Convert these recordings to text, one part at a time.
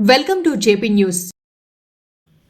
Welcome to JP news.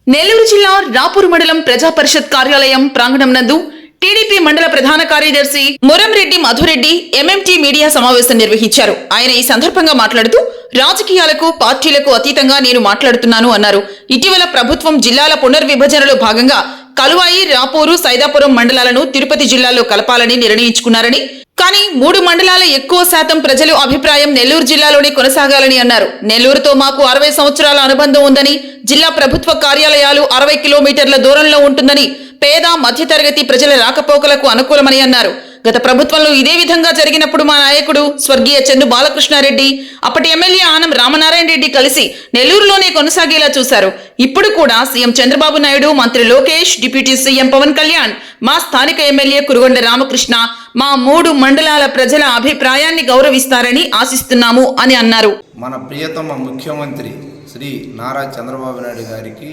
Nellore జిల్లా రాపూర్ మండలం ప్రజా పరిషత్ కార్యాలయం ప్రాంగణం నందు టీడీపీ మండల ప్రధాన కార్యదర్శి మురంరెడ్డి మధురెడ్డి ఎంఎంటీ మీడియా సమావేశం నిర్వహించారు. ఆయన ఈ సందర్భంగా మాట్లాడుతూ రాజకీయాలకు పార్టీలకు అతీతంగా నేను మాట్లాడుతున్నాను అన్నారు. ఇటీవల ప్రభుత్వం జిల్లాల పునర్విభజనలో భాగంగా కలువాయి, రాపూరు, సైదాపురం మండలాలను తిరుపతి జిల్లాలో కలపాలని నిర్ణయించుకున్నారని, కానీ 3 మండలాల ఎక్కువ శాతం ప్రజలు అభిప్రాయం నెల్లూరు జిల్లాలోనే కొనసాగాలని అన్నారు. నెల్లూరుతో మాకు 60 సంవత్సరాల అనుబంధం ఉందని, జిల్లా ప్రభుత్వ కార్యాలయాలు 60 కిలోమీటర్ల దూరంలో ఉంటుందని, పేద మధ్యతరగతి ప్రజల రాకపోకలకు అనుకూలమని అన్నారు. గత ప్రభుత్వంలో ఇదే విధంగా జరిగినప్పుడు మా నాయకుడు స్వర్గీయ చెన్ను బాలకృష్ణారెడ్డి, అప్పటి ఎమ్మెల్యే ఆనం రామనారాయణ రెడ్డి కలిసి నెల్లూరులోనే కొనసాగేలా చూశారు. ఇప్పుడు కూడా సీఎం చంద్రబాబు నాయుడు, మంత్రి లోకేష్, డిప్యూటీ సీఎం పవన్ కళ్యాణ్, మా స్థానిక ఎమ్మెల్యే కురుగొండ రామకృష్ణ మా 3 మండలాల ప్రజల అభిప్రాయాన్ని గౌరవిస్తారని ఆశిస్తున్నాము అని అన్నారు. మన ప్రియతమ ముఖ్యమంత్రి శ్రీ నారా చంద్రబాబు నాయుడు గారికి,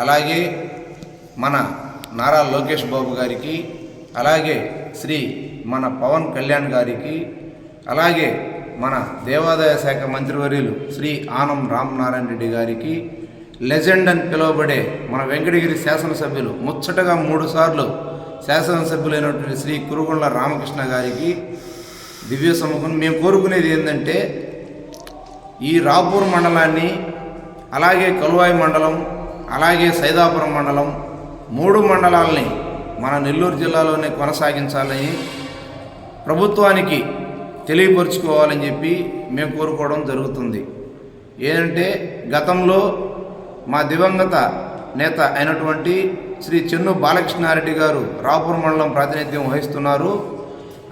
అలాగే మన నారా లోకేష్ బాబు గారికి, అలాగే శ్రీ మన పవన్ కళ్యాణ్ గారికి, అలాగే మన దేవాదాయ శాఖ మంత్రివర్యులు శ్రీ ఆనం రామనారాయణ రెడ్డి గారికి, లెజెండ్ అని పిలువబడే మన వెంకటగిరి శాసనసభ్యులు ముచ్చటగా 3 సార్లు శాసనసభ్యులైనటువంటి శ్రీ కురుగొండ రామకృష్ణ గారికి, దివ్య సముఖం మేము కోరుకునేది ఏంటంటే, ఈ రాపూర్ మండలాన్ని, అలాగే కలువాయి మండలం, అలాగే సైదాపురం మండలం 3 మండలాలని మన నెల్లూరు జిల్లాలోనే కొనసాగించాలని ప్రభుత్వానికి తెలియపరుచుకోవాలని చెప్పి మేము కోరుకోవడం జరుగుతుంది. ఏంటంటే, గతంలో మా దివంగత నేత అయినటువంటి శ్రీ చెన్ను బాలకృష్ణారెడ్డి గారు రాపూర్ మండలం ప్రాతినిధ్యం వహిస్తున్నారు.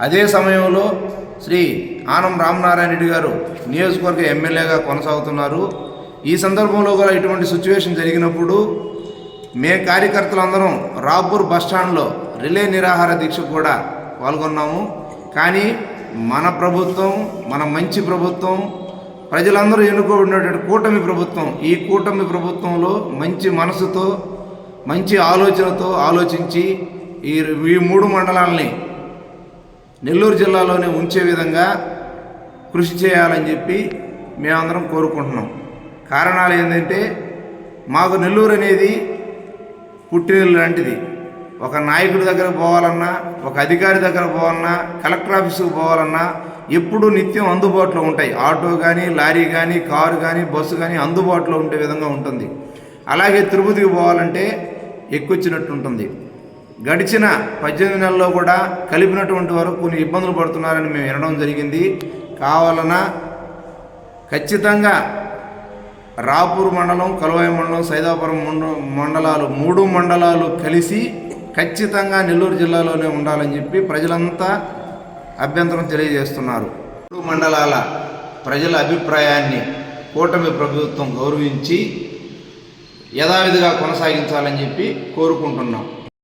అదే సమయంలో శ్రీ ఆనం రామనారాయణ రెడ్డి గారు నియోజకవర్గ ఎమ్మెల్యేగా కొనసాగుతున్నారు. ఈ సందర్భంలో కూడా ఇటువంటి సిచ్యువేషన్ జరిగినప్పుడు మేము కార్యకర్తలందరం రాపూర్ బస్టాండ్లో రిలే నిరాహార దీక్ష కూడా పాల్గొన్నాము. కానీ మన ప్రభుత్వం, మన మంచి ప్రభుత్వం, ప్రజలందరూ ఎన్నుకోబడినటువంటి కూటమి ప్రభుత్వం, ఈ కూటమి ప్రభుత్వంలో మంచి మనసుతో, మంచి ఆలోచనతో ఆలోచించి ఈ 3 మండలాలని నెల్లూరు జిల్లాలోనే ఉంచే విధంగా కృషి చేయాలని చెప్పి మేమందరం కోరుకుంటున్నాం. కారణాలు ఏంటంటే, మాకు నెల్లూరు అనేది పుట్టినిల్లు లాంటిది. ఒక నాయకుడి దగ్గరకు పోవాలన్నా, ఒక అధికారి దగ్గర పోవాలన్నా, కలెక్టర్ ఆఫీసుకు పోవాలన్నా ఎప్పుడూ నిత్యం అందుబాటులో ఉంటాయి. ఆటో కానీ, లారీ కానీ, కారు కానీ, బస్సు కానీ అందుబాటులో ఉండే విధంగా ఉంటుంది. అలాగే తిరుపతికి పోవాలంటే ఎక్కువచ్చినట్టు ఉంటుంది. గడిచిన 18 నెలల్లో కూడా కలిపినటువంటి వరకు కొన్ని ఇబ్బందులు పడుతున్నారని మేము వినడం జరిగింది. కావాలన్నా ఖచ్చితంగా రాపూర్ మండలం, కలువాయి మండలం, సైదాపురం మండలాలు 3 మండలాలు కలిసి ఖచ్చితంగా నెల్లూరు జిల్లాలోనే ఉండాలని చెప్పి ప్రజలంతా అభ్యంతరం తెలియజేస్తున్నారు. 3 మండలాల ప్రజల అభిప్రాయాన్ని కూటమి ప్రభుత్వం గౌరవించి యథావిధిగా కొనసాగించాలని చెప్పి కోరుకుంటున్నాం.